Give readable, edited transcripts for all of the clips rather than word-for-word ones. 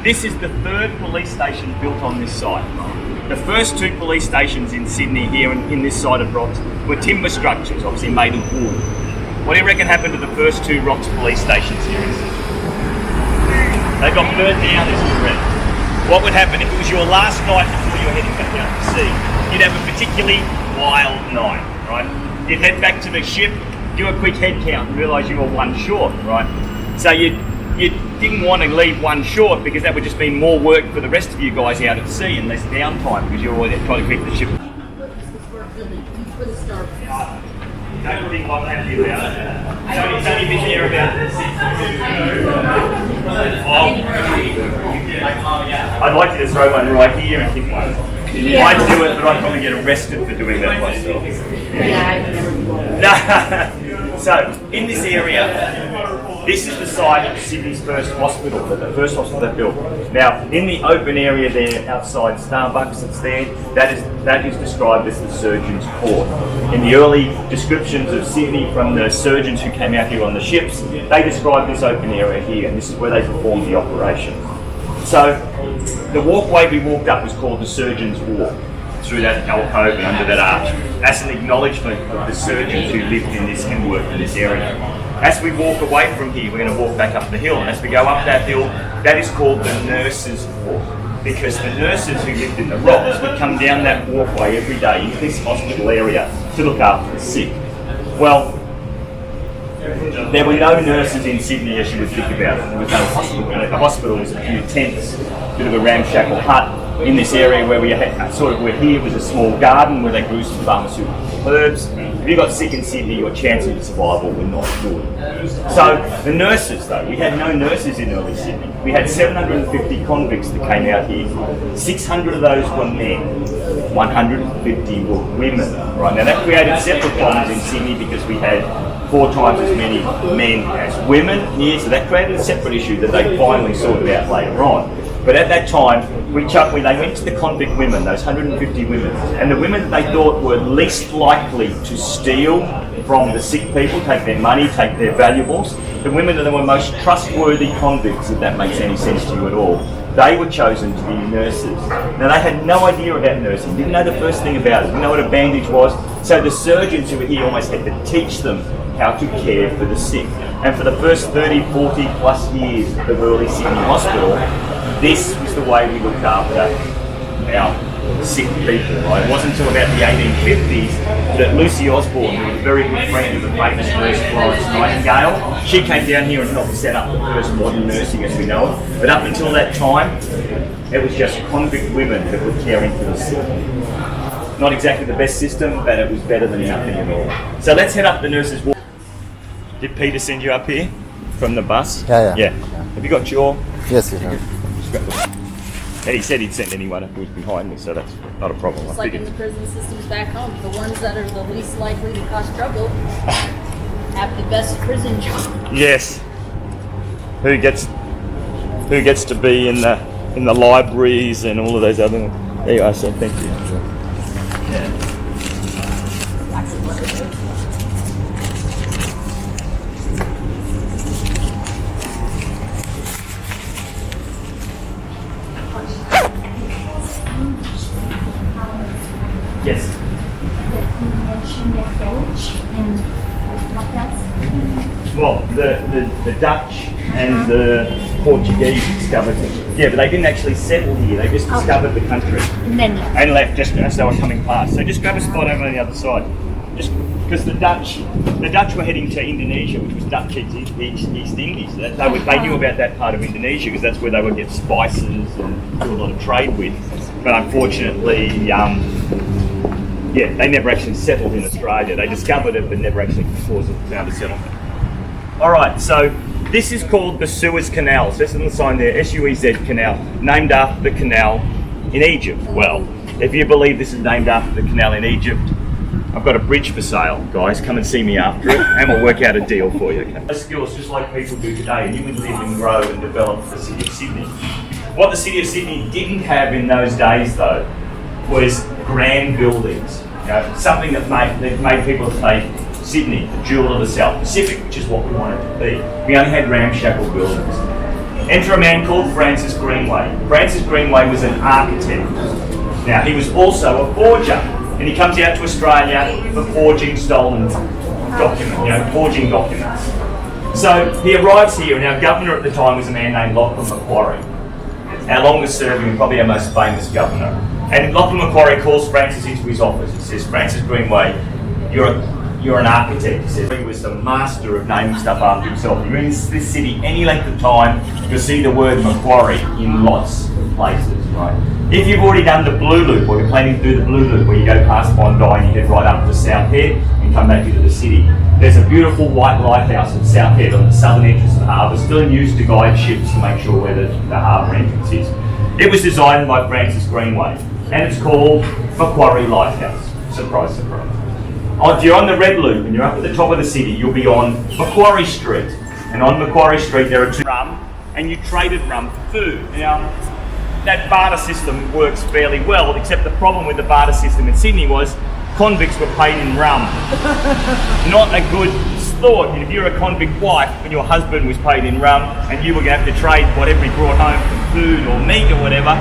this is the third police station built on this site. The first two police stations in Sydney here in this side of Rocks were timber structures, obviously made of wood. What do you reckon happened to the first two Rocks police stations here in Sydney? They got burnt down as correct. What would happen if it was your last night before you were heading back out to sea? You'd have a particularly wild night, right? You'd head back to the ship, do a quick head count and realise you were one short, right? So you didn't want to leave one short because that would just mean more work for the rest of you guys out at sea and less downtime because you're always trying to keep the ship. Don't think I'm happy about it. It's only been there about 6 I'd like you to throw one right here and kick one. Yeah. I'd do it, but I'd probably get arrested for doing that myself. So, in this area, this is the site of Sydney's first hospital, the first hospital they built. Now, in the open area there outside Starbucks that's there, that is described as the surgeon's court. In the early descriptions of Sydney from the surgeons who came out here on the ships, they described this open area here, and this is where they performed the operation. So, the walkway we walked up was called the Surgeon's Walk, through that alcove and under that arch. That's an acknowledgement of the surgeons who lived in this and worked in this area. As we walk away from here, we're going to walk back up the hill, and as we go up that hill, that is called the Nurses' Walk, because the nurses who lived in the Rocks would come down that walkway every day into this hospital area to look after the sick. Well, there were no nurses in Sydney as you would think about it. There was no hospital. The hospital was a few tents, a bit of a ramshackle hut in this area where we had we're here was a small garden where they grew some pharmaceutical herbs. If you got sick in Sydney, your chances of survival were not good. So the nurses, though, we had no nurses in early Sydney. We had 750 convicts that came out here. 600 of those were men. 150 were women. Right now, that created separate problems in Sydney because we had 4 times as many men as women here, so that created a separate issue that they finally sorted out later on. But at that time, they went to the convict women, those 150 women, and the women that they thought were least likely to steal from the sick people, take their money, take their valuables, the women that were most trustworthy convicts, if that makes any sense to you at all, they were chosen to be nurses. Now they had no idea about nursing, didn't know the first thing about it, didn't know what a bandage was, so the surgeons who were here almost had to teach them how to care for the sick. And for the first 30, 40 plus years of early Sydney Hospital, this was the way we looked after our sick people. Right? It wasn't until about the 1850s that Lucy Osborne, who was a very good friend of the famous nurse Florence Nightingale, she came down here and helped set up the first modern nursing as we know it. But up until that time, it was just convict women that were caring for the sick. Not exactly the best system, but it was better than nothing at all. So let's head up the Nurses' Walk. Did Peter send you up here from the bus? Yeah. Have you got your... Yes, you have. And he said he'd send anyone who was behind me, so that's not a problem. It's like in the prison systems back home, the ones that are the least likely to cause trouble have the best prison job. Yes. Who gets to be in the libraries and all of those other ones. There you are, so thank you. Yeah. Yes. Well, the Dutch and the Portuguese discovered it. Yeah, but they didn't actually settle here. They just discovered the country and left just as they were coming past. So just grab a spot over on the other side. Just because the Dutch were heading to Indonesia, which was Dutch East Indies. They knew about that part of Indonesia because that's where they would get spices and do a lot of trade with. But unfortunately, they never actually settled in Australia. They discovered it, but never actually found a settlement. All right, so this is called the Suez Canal. So this is on the sign there, S-U-E-Z Canal, named after the canal in Egypt. Well, if you believe this is named after the canal in Egypt, I've got a bridge for sale, guys. Come and see me after it, and we'll work out a deal for you. Okay? Skills, just like people do today, and you would live and grow and develop the city of Sydney. What the city of Sydney didn't have in those days, though, was grand buildings. Something that made people say, Sydney, the jewel of the South Pacific, which is what we wanted to be. We only had ramshackle buildings. Enter a man called Francis Greenway. Francis Greenway was an architect. Now, he was also a forger, and he comes out to Australia for forging stolen documents, forging documents. So he arrives here, and our governor at the time was a man named Lachlan Macquarie, our longest serving and probably our most famous governor. And Lachlan Macquarie calls Francis into his office. He says, Francis Greenway, you're an architect. He says he was the master of naming stuff after himself. You're in this city any length of time, you'll see the word Macquarie in lots of places, right? If you've already done the Blue Loop, or you're planning to do the Blue Loop, where you go past Bondi and you head right up to South Head and come back into the city, there's a beautiful white lighthouse at South Head on the southern entrance of the harbour, still in use to guide ships to make sure where the harbour entrance is. It was designed by Francis Greenway, and it's called Macquarie Lighthouse. Surprise, surprise. If you're on the Red Loop and you're up at the top of the city, you'll be on Macquarie Street. And on Macquarie Street there are two rum, and you traded rum for food. Now, that barter system works fairly well, except the problem with the barter system in Sydney was convicts were paid in rum. Not a good thought. And if you're a convict wife and your husband was paid in rum and you were going to have to trade whatever he brought home for food or meat or whatever,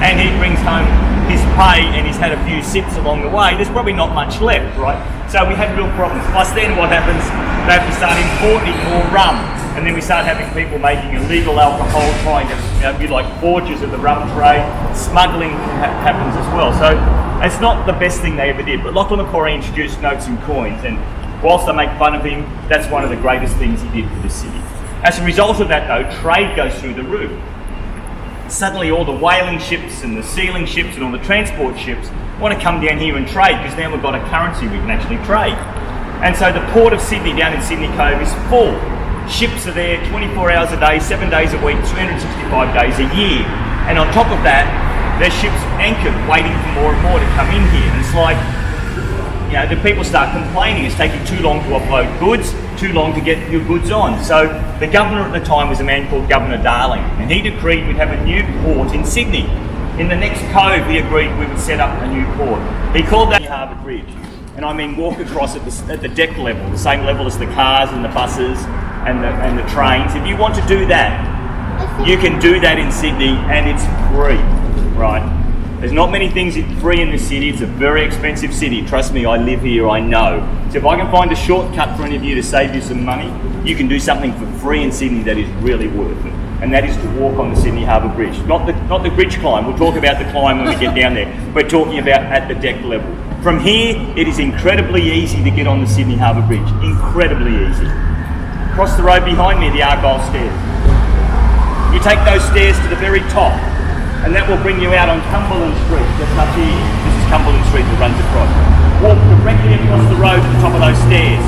and he brings home his pay and he's had a few sips along the way, there's probably not much left, right? So we had real problems. Plus then what happens, they have to start importing more rum, and then we start having people making illegal alcohol, trying to be like forgers of the rum trade. Smuggling happens as well. So it's not the best thing they ever did, but Lachlan Macquarie introduced notes and coins, and whilst they make fun of him, that's one of the greatest things he did for the city. As a result of that though, trade goes through the roof. Suddenly all the whaling ships and the sealing ships and all the transport ships want to come down here and trade, because now we've got a currency we can actually trade. And so the port of Sydney down in Sydney Cove is full. Ships are there 24 hours a day, 7 days a week, 365 days a year. And on top of that, there's ships anchored waiting for more and more to come in here. And it's like, the people start complaining it's taking too long to offload goods, too long to get your goods on. So the governor at the time was a man called Governor Darling, and he decreed we'd have a new port in Sydney. In the next cove, he agreed we would set up a new port. He called that Harbour Bridge. And I mean walk across at the deck level, the same level as the cars and the buses and the trains. If you want to do that, you can do that in Sydney, and it's free, right? There's not many things free in this city. It's a very expensive city. Trust me, I live here, I know. So if I can find a shortcut for any of you to save you some money, you can do something for free in Sydney that is really worth it. And that is to walk on the Sydney Harbour Bridge. Not the bridge climb. We'll talk about the climb when we get down there. We're talking about at the deck level. From here, it is incredibly easy to get on the Sydney Harbour Bridge. Incredibly easy. Across the road behind me, the Argyle stairs. You take those stairs to the very top, and that will bring you out on Cumberland Street, just up here. This is Cumberland Street that runs across. Walk directly across the road to the top of those stairs.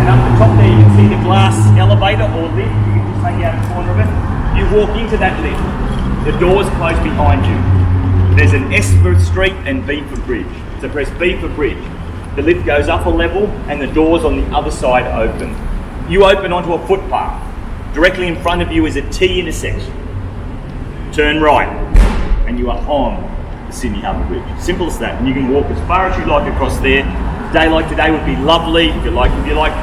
And up the top there you can see the glass elevator or lift. You can just take out a corner of it. You walk into that lift. The doors close behind you. There's an S for street and B for bridge. So press B for bridge. The lift goes up a level and the doors on the other side open. You open onto a footpath. Directly in front of you is a T intersection. Turn right and you are on the Sydney Harbour Bridge. Simple as that. And you can walk as far as you like across there. A day like today would be lovely. If you like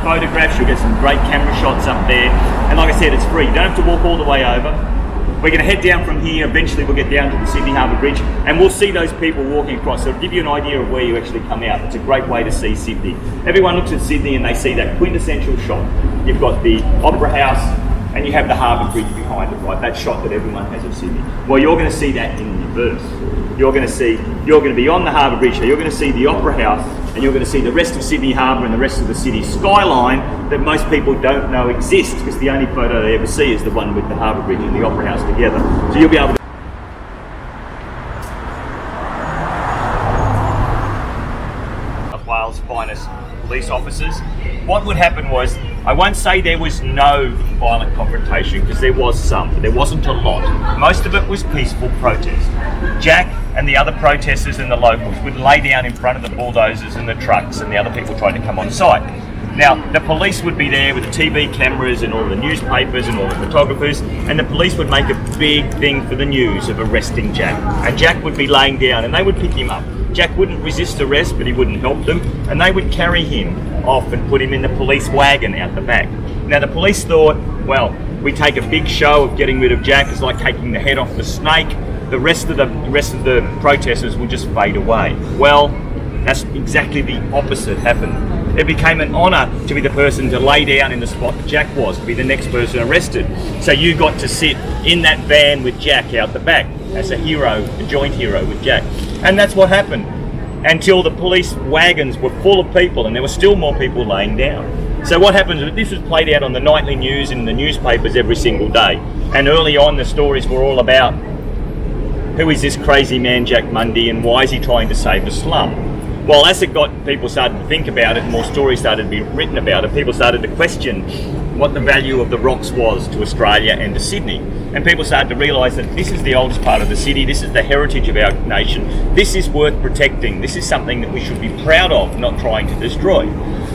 photographs, you'll get some great camera shots up there. And like I said, it's free. You don't have to walk all the way over. We're going to head down from here. Eventually we'll get down to the Sydney Harbour Bridge and we'll see those people walking across. So it'll give you an idea of where you actually come out. It's a great way to see Sydney. Everyone looks at Sydney and they see that quintessential shot. You've got the Opera House and you have the Harbour Bridge behind it, right? That shot that everyone has of Sydney. Well, you're going to see that in reverse. You're going to be on the Harbour Bridge, so you're going to see the Opera House and you're going to see the rest of Sydney Harbour and the rest of the city skyline that most people don't know exists, because the only photo they ever see is the one with the Harbour Bridge and the Opera House together. So you'll be able to of Wales' finest police officers. What would happen was, I won't say there was no violent confrontation, because there was some, but there wasn't a lot. Most of it was peaceful protest. Jack and the other protesters and the locals would lay down in front of the bulldozers and the trucks, and the other people tried to come on site. Now, the police would be there with the TV cameras and all the newspapers and all the photographers, and the police would make a big thing for the news of arresting Jack. And Jack would be laying down and they would pick him up. Jack wouldn't resist arrest, but he wouldn't help them, and they would carry him off and put him in the police wagon out the back. Now, the police thought, well, We take a big show of getting rid of Jack. It's like taking the head off the snake. The rest of the protesters will just fade away. Well, that's exactly the opposite happened. It became an honour to be the person to lay down in the spot that Jack was, to be the next person arrested. So you got to sit in that van with Jack out the back as a hero, a joint hero with Jack. And that's what happened until the police wagons were full of people and there were still more people laying down. So what happens is this was played out on the nightly news and the newspapers every single day. And early on the stories were all about who is this crazy man Jack Mundy and why is he trying to save the slum? Well, as it got, people started to think about it, more stories started to be written about it, people started to question what the value of the rocks was to Australia and to Sydney. And people started to realise that this is the oldest part of the city, this is the heritage of our nation, this is worth protecting, this is something that we should be proud of, not trying to destroy.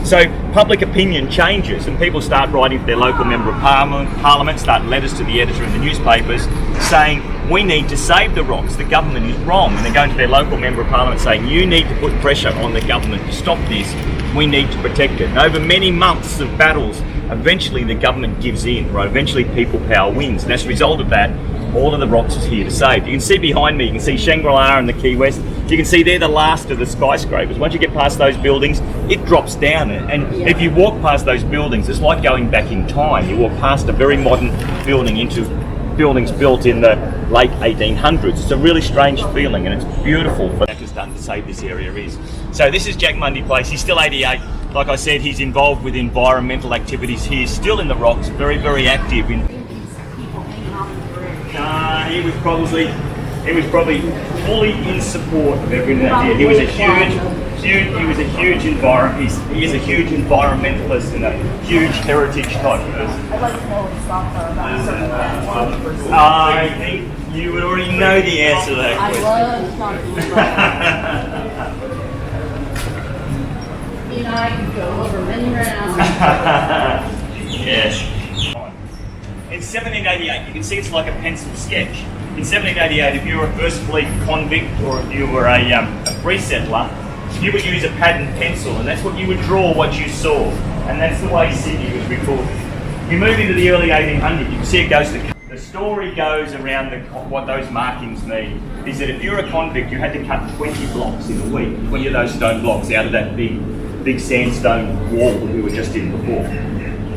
So public opinion changes and people start writing to their local member of parliament, start letters to the editor in the newspapers saying, we need to save the rocks, the government is wrong. And they're going to their local member of parliament saying, you need to put pressure on the government to stop this, we need to protect it. And over many months of battles, eventually the government gives in, right? Eventually people power wins. And as a result of that, all of the rocks is here to save. You can see behind me, you can see Shangri-La and the Key West. You can see they're the last of the skyscrapers. Once you get past those buildings, it drops down. And if you walk past those buildings, it's like going back in time. You walk past a very modern building into buildings built in the late 1800s. It's a really strange feeling and it's beautiful for what has done to save this area is. So this is Jack Mundy Place. He's still 88. Like I said, he's involved with environmental activities here, still in the rocks, very, very active in. He was probably fully in support of everything that did. He was a huge environment. He is a huge environmentalist and a huge heritage type person. I'd like to know what his thoughts are about certain I think you would already know the answer to that question. I love talking about it. You know, I can go over many rounds. Yes. In 1788, you can see it's like a pencil sketch. In 1788, if you were a First Fleet convict or if you were a free settler, you would use a pad and pencil, and that's what you would draw what you saw. And that's the way Sydney was recorded. You move into the early 1800s, you can see it goes to. The story goes around what those markings mean. Is that if you're a convict, you had to cut 20 blocks in a week, 20 of those stone blocks out of that big sandstone wall that we were just in before.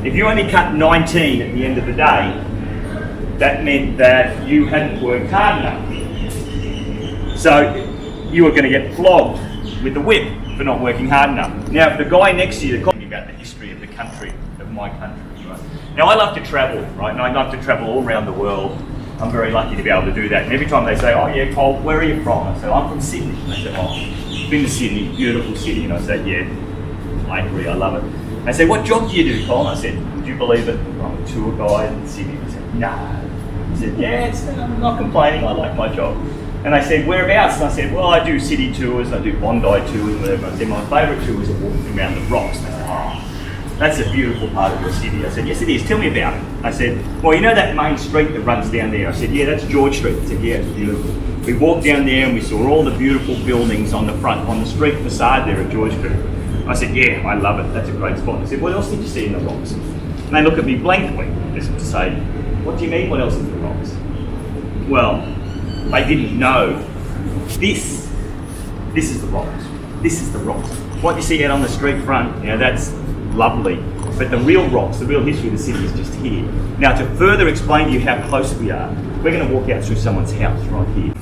If you only cut 19 at the end of the day, that meant that you hadn't worked hard enough. So you were going to get flogged with the whip for not working hard enough. Now, if the guy next to you, talking about the history of the country, of my country, right? Now, I love to travel, right? And I love to travel all around the world. I'm very lucky to be able to do that. And every time they say, oh yeah, Cole, where are you from? I say, I'm from Sydney. And they say, oh, been to Sydney, beautiful city. And I say, yeah, I agree, I love it. They say, what job do you do, Colin? I said, would you believe it? I'm a tour guide in Sydney. I said, no. I said, yeah, I'm not complaining, I like my job. And they said, whereabouts? And I said, well, I do city tours, I do Bondi tours, whatever. I said, my favourite tours are walking around the rocks. And they said, oh, that's a beautiful part of your city. I said, yes, it is, tell me about it. I said, well, you know that main street that runs down there? I said, yeah, that's George Street. I said, yeah, it's beautiful. We walked down there and we saw all the beautiful buildings on the front, on the street facade there at George Street. I said, yeah, I love it, that's a great spot. I said, what else did you see in the rocks? And they look at me blankly, as to say, what do you mean, what else is in the rocks? Well, they didn't know. This is the rocks. This is the rocks. What you see out on the street front, you know, that's lovely. But the real rocks, the real history of the city is just here. Now, to further explain to you how close we are, we're going to walk out through someone's house right here.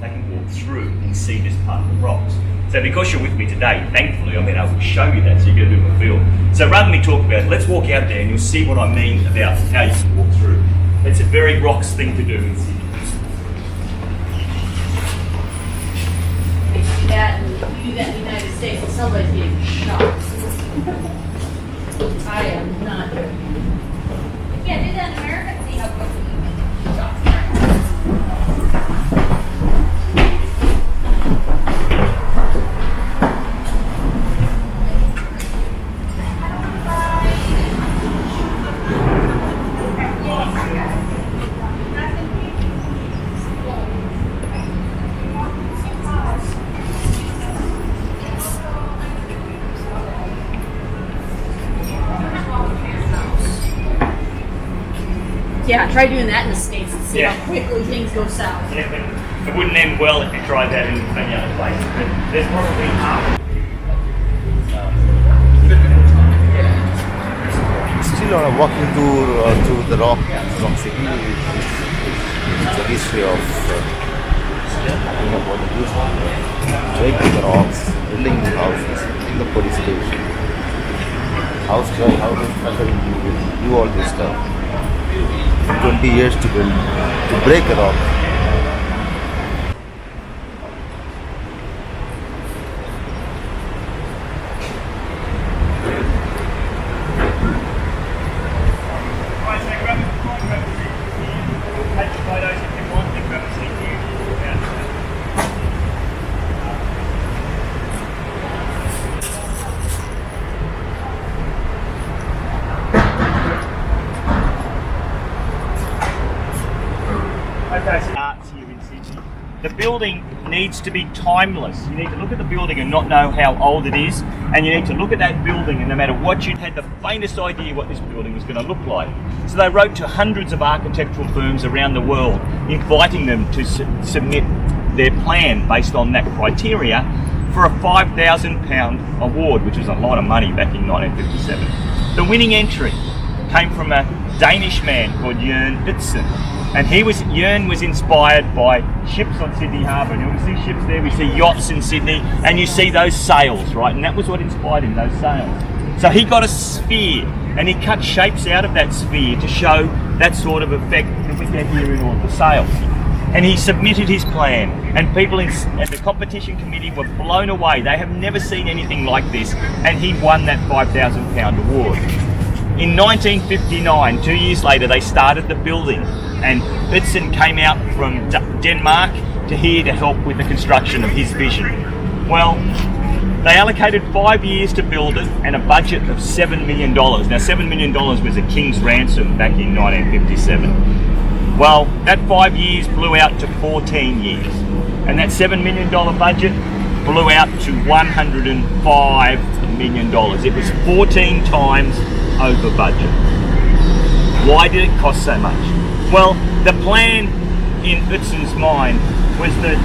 They can walk through and see this part of the rocks. So because you're with me today, thankfully, I've been able to show you that so you get a bit of a feel. So rather than me talk about it, let's walk out there and you'll see what I mean about how you can walk through. It's a very rocks thing to do in Sydney. If you do that in the United States, somebody's getting shot. I am not joking. You can't do that in America and see how quickly you can shot. Yeah, try doing that in the States and see Yeah. how quickly things go south. Yeah, but it wouldn't end well if you tried that in many other places. But there's probably half. Still on a walking tour through the rock from Sydney. It's a history of what it is. Breaking the rocks, building the houses, building the police station, house to do all this stuff. 20 years to build, to break a rock. Arts here in Sydney. The building needs to be timeless. You need to look at the building and not know how old it is, and you need to look at that building and no matter what you had the faintest idea what this building was going to look like. So they wrote to hundreds of architectural firms around the world inviting them to submit their plan based on that criteria for a £5,000 award, which was a lot of money back in 1957. The winning entry came from a Danish man called Jørn Utzon. And Jørn was inspired by ships on Sydney Harbour. And we see ships there, we see yachts in Sydney, and you see those sails, right? And that was what inspired him, those sails. So he got a sphere, and he cut shapes out of that sphere to show that sort of effect that we get here in all the sails. And he submitted his plan, and people at the competition committee were blown away. They have never seen anything like this, and he won that £5,000 award. In 1959, 2 years later, they started the building, and Utzon came out from Denmark to here to help with the construction of his vision. Well, they allocated 5 years to build it and a budget of $7 million. Now, $7 million was a king's ransom back in 1957. Well, that 5 years blew out to 14 years, and that $7 million budget blew out to $105 million. It was 14 times over budget. Why did it cost so much? Well, the plan in Utzon's mind was that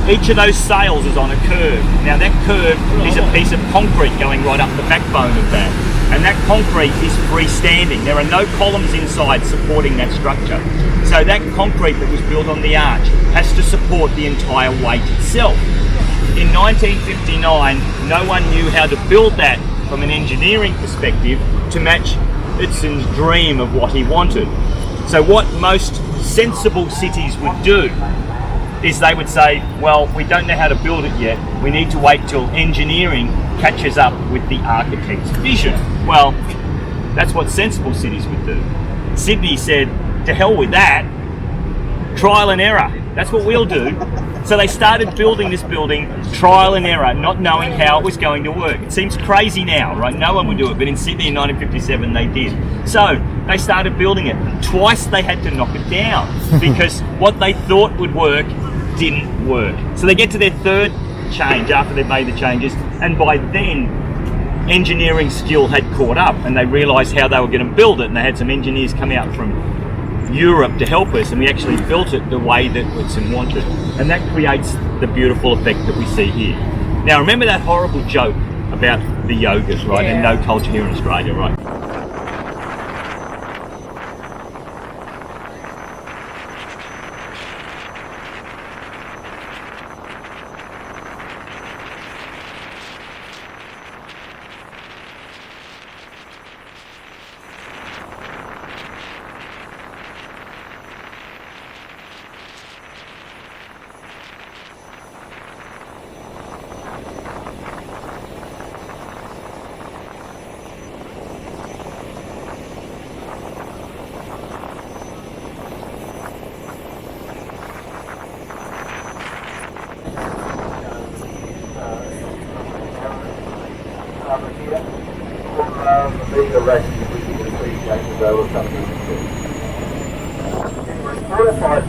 each of those sails is on a curve. Now that curve is a piece of concrete going right up the backbone of that. And that concrete is freestanding. There are no columns inside supporting that structure. So that concrete that was built on the arch has to support the entire weight itself. In 1959, no one knew how to build that from an engineering perspective to match Utzon's dream of what he wanted. So what most sensible cities would do is they would say, well, we don't know how to build it yet. We need to wait till engineering catches up with the architect's vision. Well, that's what sensible cities would do. Sydney said, to hell with that, trial and error. That's what we'll do. So they started building this building, trial and error, not knowing how it was going to work. It seems crazy now, right? No one would do it, but in Sydney in 1957 they did. So they started building it. Twice they had to knock it down because what they thought would work didn't work. So they get to their third change after they've made the changes, and by then engineering skill had caught up and they realised how they were going to build it, and they had some engineers come out from Europe to help us, and we actually built it the way that Utzon wanted, and that creates the beautiful effect that we see here. Now remember that horrible joke about the yogurt, right? And no culture here in Australia, right? Being a rest, we can appreciate the go of something. 4 or 5